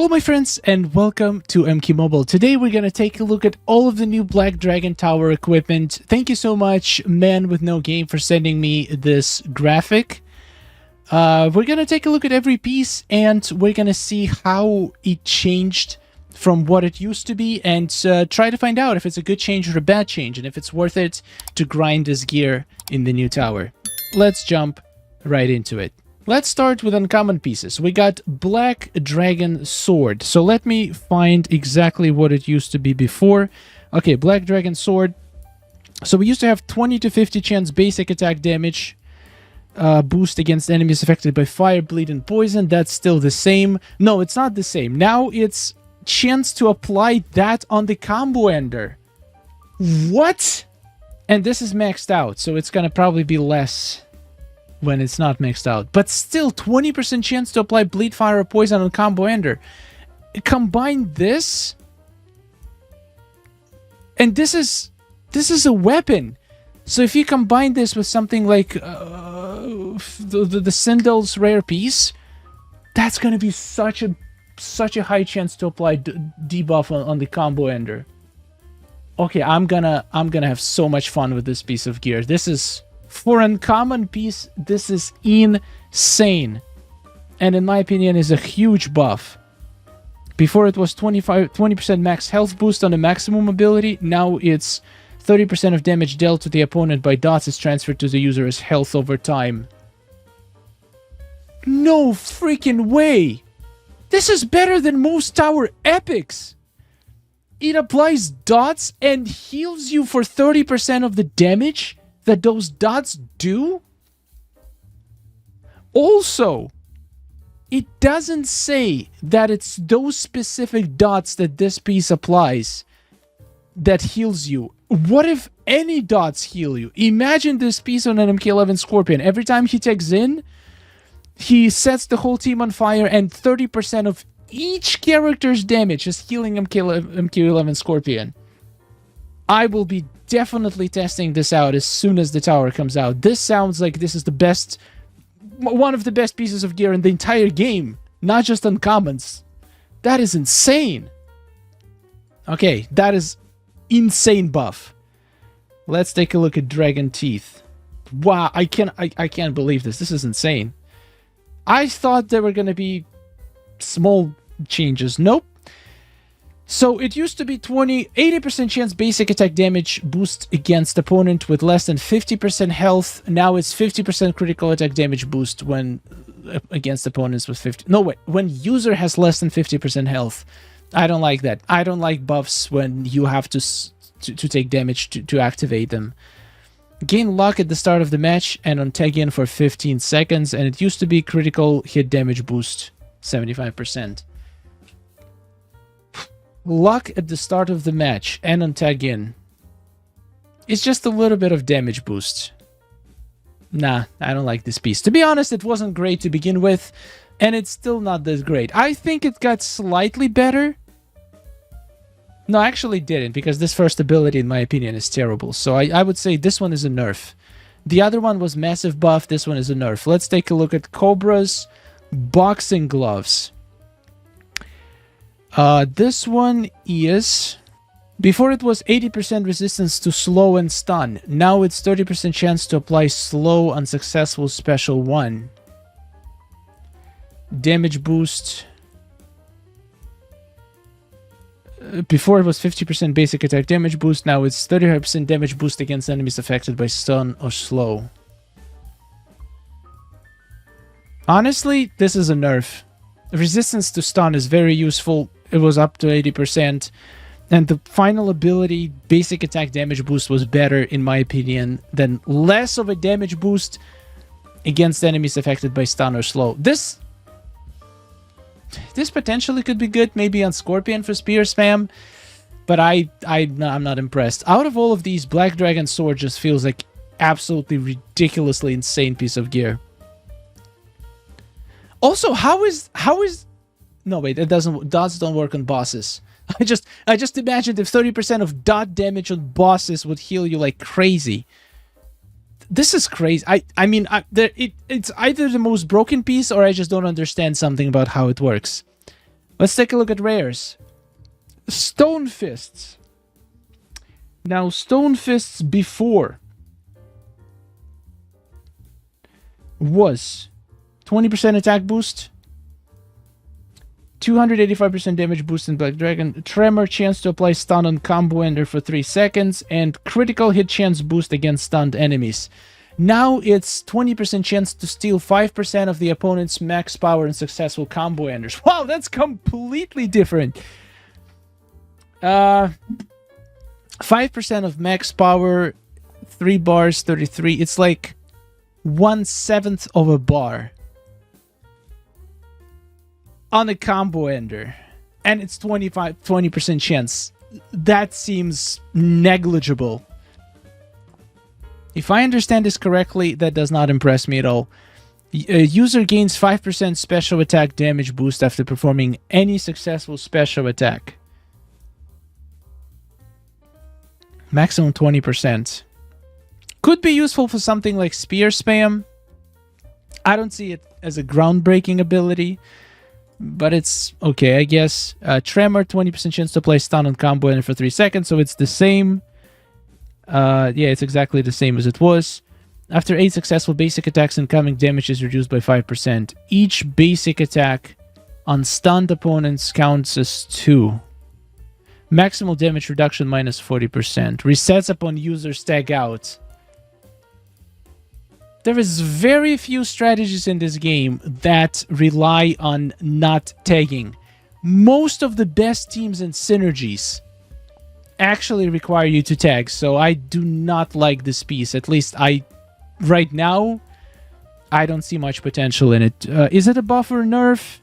Hello my friends and welcome to MK Mobile. Today we're going to take a look at all of the new Black Dragon Tower equipment. Thank you so much, Man With No Game, for sending me this graphic. We're going to take a look at every piece and we're going to see how it changed from what it used to be and try to find out if it's a good change or a bad change and if it's worth it to grind this gear in the new tower. Let's jump right into it. Let's start with uncommon pieces. We got Black Dragon Sword. So let me find exactly what it used to be before. Okay, Black Dragon Sword. So we used to have 20 to 50 chance basic attack damage boost against enemies affected by fire, bleed, and poison. That's still the same. No, it's not the same. Now it's chance to apply that on the combo ender. What? And this is maxed out, so it's gonna probably be less when it's not maxed out. But still, 20% chance to apply bleed, fire, or poison on combo ender. Combine this, and this is a weapon. So if you combine this with something like the Sindel's rare piece, that's gonna be such a high chance to apply debuff on the combo ender. Okay, I'm gonna have so much fun with this piece of gear. This is, for uncommon piece, this is insane. And in my opinion is a huge buff. Before it was 20% max health boost on the maximum ability. Now it's 30% of damage dealt to the opponent by dots is transferred to the user's health over time. No freaking way! This is better than most tower epics! It applies dots and heals you for 30% of the damage that those dots do? Also, it doesn't say that it's those specific dots that this piece applies that heals you. What if any dots heal you? Imagine this piece on an MK11 Scorpion. Every time he takes in, he sets the whole team on fire and 30% of each character's damage is healing MK11 Scorpion. I will be definitely testing this out as soon as the tower comes out. This sounds like this is the best, one of the best pieces of gear in the entire game, not just uncommons. That is insane. Okay, that is insane buff. Let's take a look at Dragon Teeth. Wow, I can't believe this. This is insane. I thought there were gonna be small changes. Nope. So it used to be 80% chance basic attack damage boost against opponent with less than 50% health. Now it's 50% critical attack damage boost when against opponents with 50. No, wait. When user has less than 50% health. I don't like that. I don't like buffs when you have to take damage to activate them. Gain luck at the start of the match and on tag in for 15 seconds. And it used to be critical hit damage boost 75%. Luck at the start of the match and on tag in. It's just a little bit of damage boost. Nah, I don't like this piece. To be honest, it wasn't great to begin with, and it's still not that great. I think it got slightly better. No, I actually didn't, because this first ability, in my opinion, is terrible. So I would say this one is a nerf. The other one was massive buff. This one is a nerf. Let's take a look at Cobra's boxing gloves. This one is, before it was 80% resistance to slow and stun. Now it's 30% chance to apply slow unsuccessful special 1. Damage boost. Before it was 50% basic attack damage boost. Now it's 35% damage boost against enemies affected by stun or slow. Honestly, this is a nerf. Resistance to stun is very useful. It was up to 80%. And the final ability, basic attack damage boost, was better, in my opinion, than less of a damage boost against enemies affected by stun or slow. This potentially could be good, maybe on Scorpion for spear spam. But I'm not impressed. Out of all of these, Black Dragon Sword just feels like absolutely ridiculously insane piece of gear. Also, how is no wait, it doesn't, dots don't work on bosses. I just imagined if 30% of dot damage on bosses would heal you like crazy. This is crazy. I mean, it's either the most broken piece or I just don't understand something about how it works. Let's take a look at rares. Stone Fists. Now, Stone Fists before was 20% attack boost, 285% damage boost in Black Dragon, Tremor chance to apply stun on combo ender for 3 seconds, and critical hit chance boost against stunned enemies. Now it's 20% chance to steal 5% of the opponent's max power and successful combo enders. Wow, that's completely different. 5% of max power, 3 bars, 33. It's like 1/7 of a bar on a combo ender. And it's 20% chance. That seems negligible. If I understand this correctly, that does not impress me at all. User gains 5% special attack damage boost after performing any successful special attack. Maximum 20%. Could be useful for something like spear spam. I don't see it as a groundbreaking ability, but it's okay, I guess. Tremor, 20% chance to apply stun on combo ender for 3 seconds, so it's the same. Yeah, it's exactly the same as it was. After 8 successful basic attacks, incoming damage is reduced by 5%. Each basic attack on stunned opponents counts as 2. Maximal damage reduction minus 40%. Resets upon users tag out. There is very few strategies in this game that rely on not tagging. Most of the best teams and synergies actually require you to tag, so I do not like this piece. At least right now, I don't see much potential in it. Is it a buff or nerf?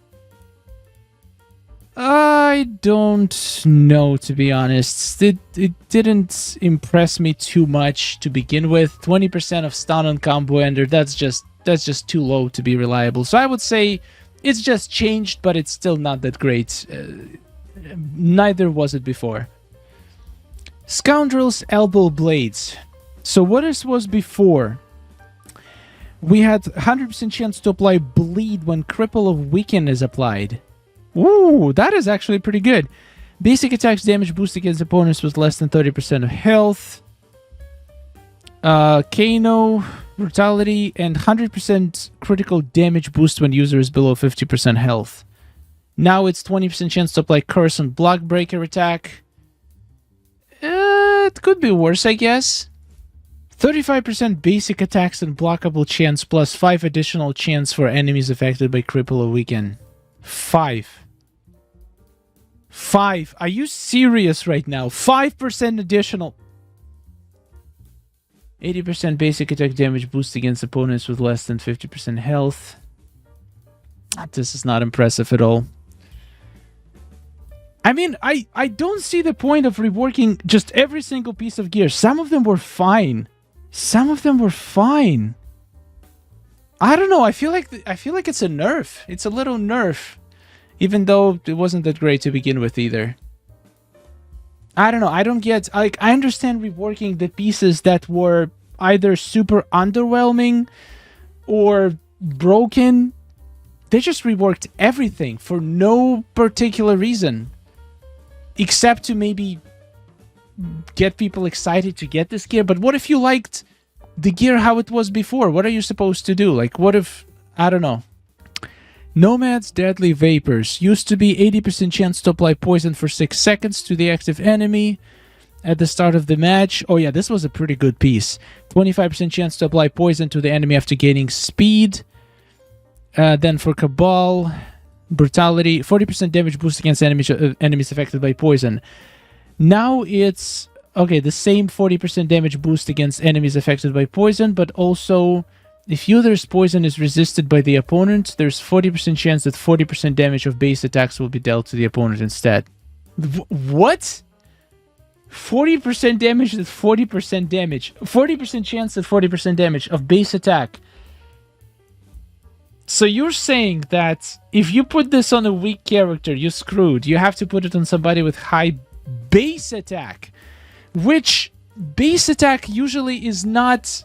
I don't know, to be honest. It didn't impress me too much to begin with. 20% of stun on combo ender, that's just too low to be reliable. So I would say it's just changed, but it's still not that great. Neither was it before. Scoundrel's Elbow Blades. So what this was before, we had 100% chance to apply bleed when Cripple of Weaken is applied. Ooh, that is actually pretty good. Basic attacks damage boost against opponents with less than 30% of health. Kano, Brutality, and 100% critical damage boost when user is below 50% health. Now it's 20% chance to apply Curse on Block Breaker attack. It could be worse, I guess. 35% basic attacks and blockable chance plus 5 additional chance for enemies affected by Cripple or Weaken. 5. Are you serious right now? 5% additional. 80% basic attack damage boost against opponents with less than 50% health. This is not impressive at all. I mean, I don't see the point of reworking just every single piece of gear. Some of them were fine. I don't know. I feel like it's a nerf. It's a little nerf, even though it wasn't that great to begin with either. I don't know. I don't get. I understand reworking the pieces that were either super underwhelming or broken. They just reworked everything for no particular reason, except to maybe get people excited to get this gear. But what if you liked the gear how it was before? What are you supposed to do? Like, what if, I don't know. Nomad's Deadly Vapors used to be 80% chance to apply poison for 6 seconds to the active enemy at the start of the match. Oh yeah, this was a pretty good piece. 25% chance to apply poison to the enemy after gaining speed. Then for Cabal, Brutality, 40% damage boost against enemies affected by poison. Now it's, okay, the same 40% damage boost against enemies affected by poison, but also if user's poison is resisted by the opponent, there's 40% chance that 40% damage of base attacks will be dealt to the opponent instead. What? 40% damage with 40% damage. 40% chance at 40% damage of base attack. So you're saying that if you put this on a weak character, you're screwed. You have to put it on somebody with high base attack, which base attack usually is not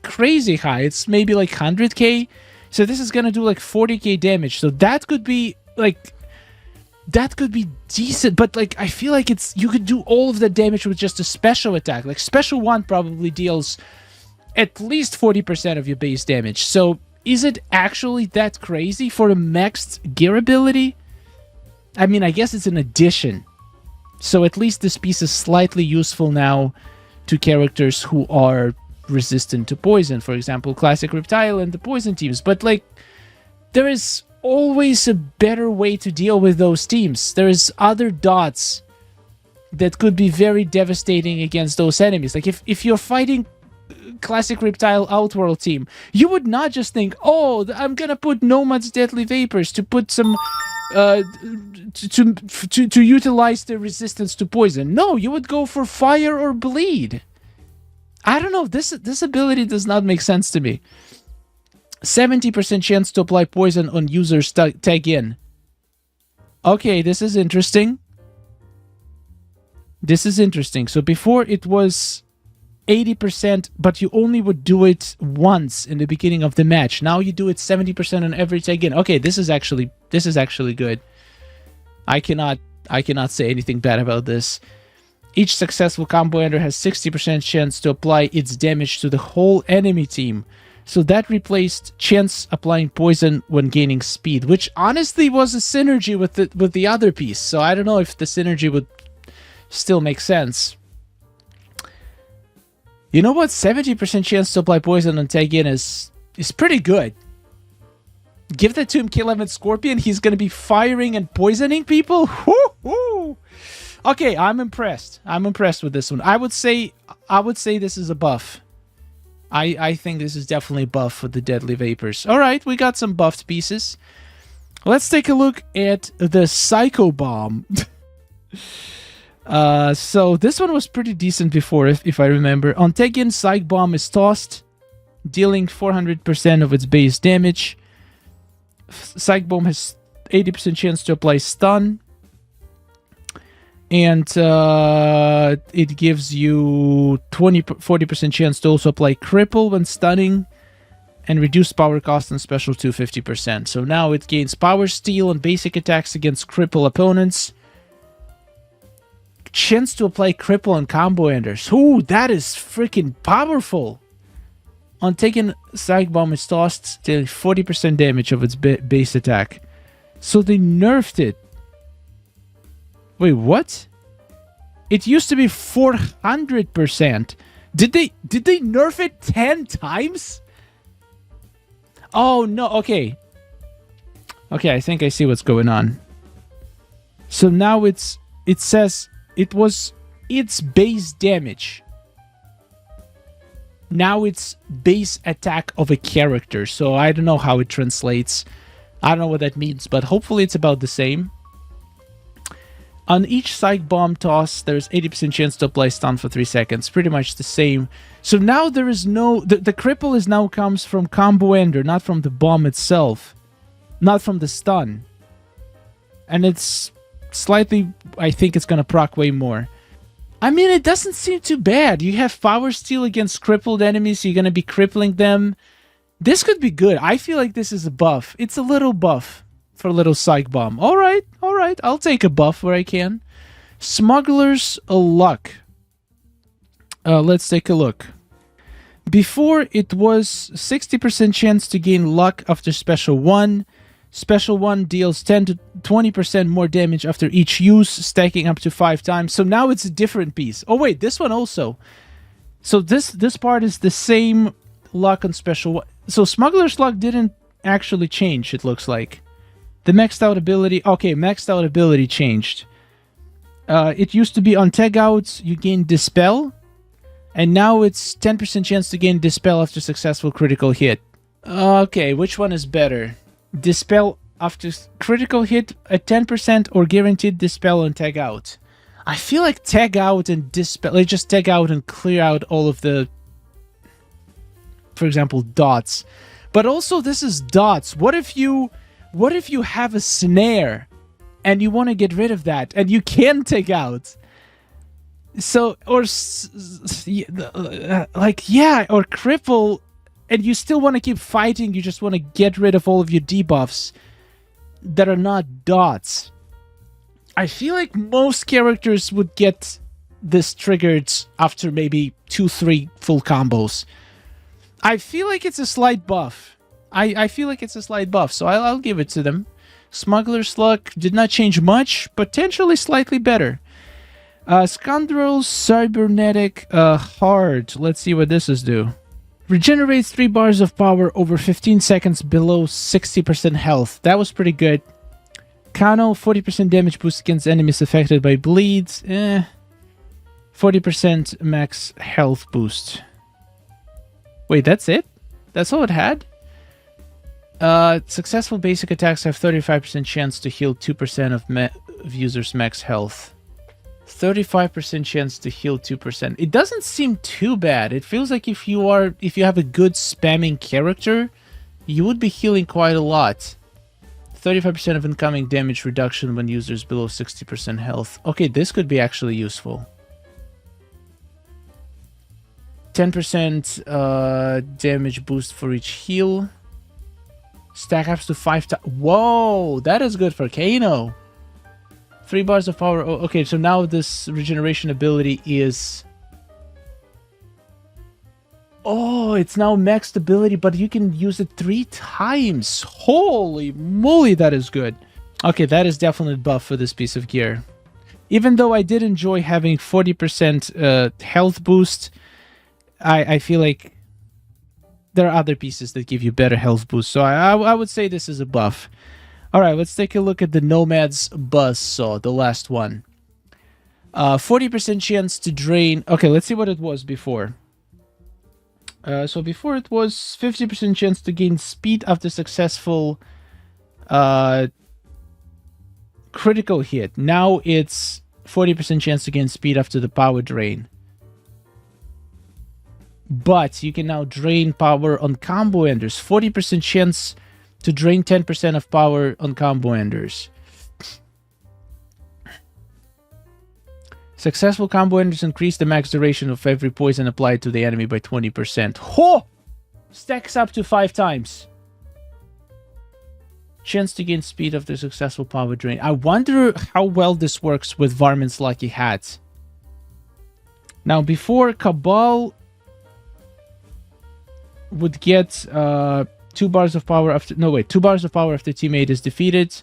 crazy high. It's maybe like 100k. So this is gonna do like 40k damage. So that could be like that could be decent, but like I feel like you could do all of the damage with just a special attack. Like special 1 probably deals at least 40% of your base damage. So is it actually that crazy for a maxed gear ability? I mean, I guess it's an addition. So at least this piece is slightly useful now to characters who are resistant to poison. For example, Classic Reptile and the poison teams. But like, there is always a better way to deal with those teams. There's other dots that could be very devastating against those enemies. Like if you're fighting Classic Reptile Outworld team, you would not just think, oh, I'm gonna put Nomad's Deadly Vapors to put some to utilize the resistance to poison. No, you would go for Fire or Bleed. I don't know, this ability does not make sense to me. 70% chance to apply poison on users tag in. Okay, this is interesting. This is interesting. So before it was 80%, but you only would do it once in the beginning of the match. Now you do it 70% on every tag in. Okay, this is actually good. I cannot say anything bad about this. Each successful combo ender has 60% chance to apply its damage to the whole enemy team. So that replaced chance applying poison when gaining speed, which honestly was a synergy with the other piece. So I don't know if the synergy would still make sense. You know what? 70% chance to apply poison on tag in is pretty good. Give that to him, kill him at Scorpion. He's gonna be firing and poisoning people. Woo-hoo! Okay, I'm impressed. I'm impressed with this one. I would say this is a buff. I think this is definitely a buff for the Deadly Vapors. All right, we got some buffed pieces. Let's take a look at the Psycho Bomb. So this one was pretty decent before, if I remember. On tag-in, Psych Bomb is tossed, dealing 400% of its base damage. Psych Bomb has 80% chance to apply stun. And it gives you 40% chance to also apply cripple when stunning, and reduce power cost and special to 50%. So now it gains power steal and basic attacks against cripple opponents. Chance to apply cripple on combo enders. Ooh, that is freaking powerful. On taking Psych Bomb is tossed, dealing 40% damage of its base attack. So they nerfed it. Wait, what? It used to be 400%. Did they nerf it 10 times? Oh no, okay. Okay, I think I see what's going on. So now it says it was its base damage. Now it's base attack of a character. So I don't know how it translates. I don't know what that means, but hopefully it's about the same. On each Psych Bomb toss, there's 80% chance to apply stun for 3 seconds. Pretty much the same. So now there is no... The cripple is now comes from combo ender, not from the bomb itself. Not from the stun. And it's slightly... I think it's gonna proc way more. I mean, it doesn't seem too bad. You have power steal against crippled enemies, so you're gonna be crippling them. This could be good. I feel like this is a buff. It's a little buff for a little Psych Bomb. All right. I'll take a buff where I can. Smuggler's Luck. Let's take a look. Before, it was 60% chance to gain luck after Special 1. Special 1 deals 10 to 20% more damage after each use, stacking up to 5 times. So now it's a different piece. Oh wait, this one also. So this part is the same luck on Special 1. So Smuggler's Luck didn't actually change, it looks like. The maxed out ability... Okay, maxed out ability changed. It used to be on tag outs, you gain Dispel. And now it's 10% chance to gain Dispel after successful critical hit. Okay, which one is better? Dispel after critical hit at 10% or guaranteed Dispel on tag out? I feel like tag out and Dispel... Like just tag out and clear out all of the... For example, dots. But also this is dots. What if you have a snare and you want to get rid of that and you can take out? So, or like, yeah, or cripple and you still want to keep fighting. You just want to get rid of all of your debuffs that are not dots. I feel like most characters would get this triggered after maybe 2-3 full combos. I feel like it's a slight buff. I feel like it's a slight buff, so I'll give it to them. Smuggler's Luck did not change much, potentially slightly better. Scoundrel's Cybernetic Hard. Let's see what this is do. Regenerates 3 bars of power over 15 seconds below 60% health. That was pretty good. Kano, 40% damage boost against enemies affected by bleeds. 40% max health boost. Wait, that's it? That's all it had? Successful basic attacks have 35% chance to heal 2% of users' max health. 35% chance to heal 2%. It doesn't seem too bad. It feels like if you have a good spamming character, you would be healing quite a lot. 35% of incoming damage reduction when users below 60% health. Okay, this could be actually useful. 10% damage boost for each heal. Stack ups to 5 times. Whoa, that is good for Kano. 3 bars of power. Oh, okay, so now this regeneration ability is... Oh, it's now maxed ability, but you can use it 3 times. Holy moly, that is good. Okay, that is definitely a buff for this piece of gear. Even though I did enjoy having 40% health boost, I feel like there are other pieces that give you better health boost. So I would say this is a buff. All right, let's take a look at the Nomad's Buzzsaw, the last one. 40% chance to drain... Okay, let's see what it was before. So before it was 50% chance to gain speed after successful critical hit. Now it's 40% chance to gain speed after the power drain. But you can now drain power on combo enders. 40% chance to drain 10% of power on combo enders. Successful combo enders increase the max duration of every poison applied to the enemy by 20%. Ho! Stacks up to 5 times. Chance to gain speed after successful power drain. I wonder how well this works with Varmin's Lucky Hat. Now, before, Cabal would get 2 bars of power after... No, wait. 2 bars of power after teammate is defeated.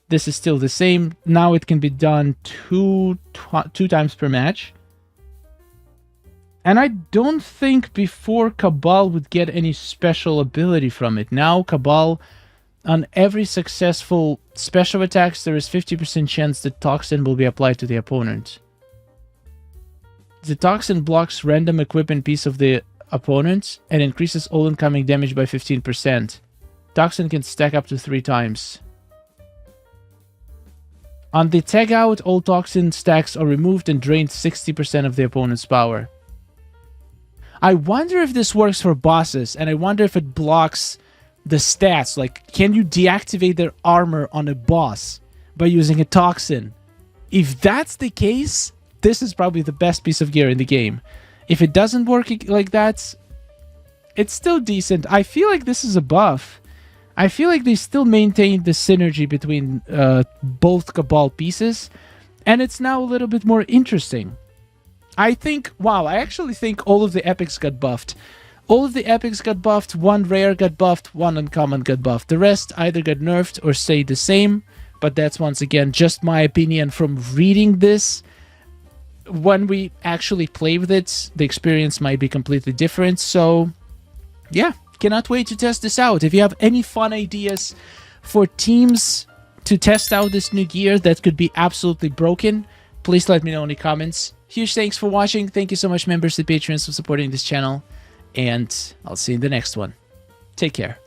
This is still the same. Now it can be done two times per match. And I don't think before Cabal would get any special ability from it. Now Cabal, on every successful special attacks, there is 50% chance that Toxin will be applied to the opponent. The Toxin blocks random equipment piece of the opponent and increases all incoming damage by 15%. Toxin can stack up to 3 times. On the tag out, all Toxin stacks are removed and drain 60% of the opponent's power. I wonder if this works for bosses, and I wonder if it blocks the stats. Like, can you deactivate their armor on a boss by using a Toxin? If that's the case, this is probably the best piece of gear in the game. If it doesn't work like that, it's still decent. I feel like this is a buff. I feel like they still maintain the synergy between both Cabal pieces, and it's now a little bit more interesting. I think, wow, I actually think all of the epics got buffed. All of the epics got buffed, 1 rare got buffed, 1 uncommon got buffed. The rest either got nerfed or stayed the same, but that's once again just my opinion from reading this. When we actually play with it, the experience might be completely different, so yeah. Cannot wait to test this out. If you have any fun ideas for teams to test out this new gear that could be absolutely broken, please let me know in the comments. Huge thanks for watching. Thank you so much, members and patrons, for supporting this channel. And I'll see you in the next one. Take care.